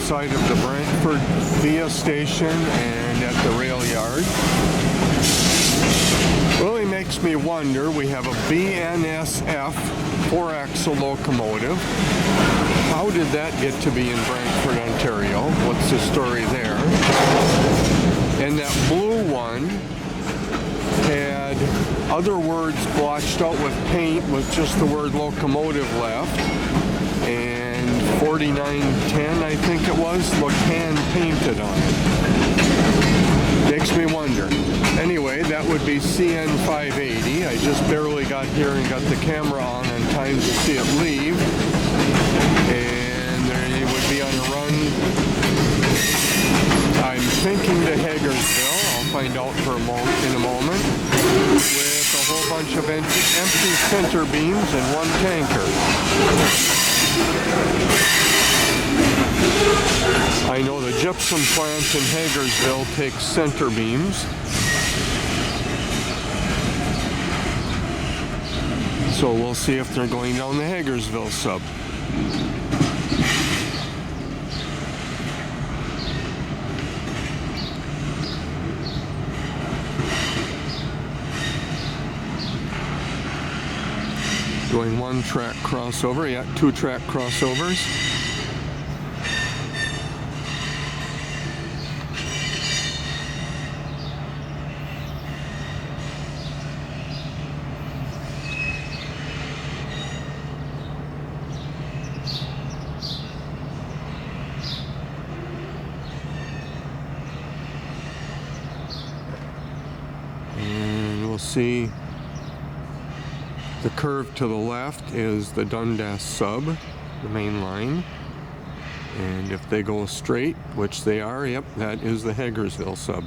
outside of the Brantford via station and at the rail yard. Really makes me wonder, we have a BNSF 4-axle locomotive. How did that get to be in Brantford, Ontario? What's the story there? And that blue one had other words blotched out with paint with just the word locomotive left. And 4910, I think it was, looked hand painted on it. Makes me wonder. Anyway, that would be CN 580. I just barely got here and got the camera on time to see it leave. And they would be on a run, I'm thinking, to Hagersville. I'll find out in a moment. With a whole bunch of empty center beams and one tanker. I know the gypsum plant in Hagersville takes center beams. So we'll see if they're going down the Hagersville sub. Going 1-track crossover, yeah, 2-track crossovers. And we'll see. The curve to the left is the Dundas sub, the main line. And if they go straight, which they are, yep, that is the Hagersville sub.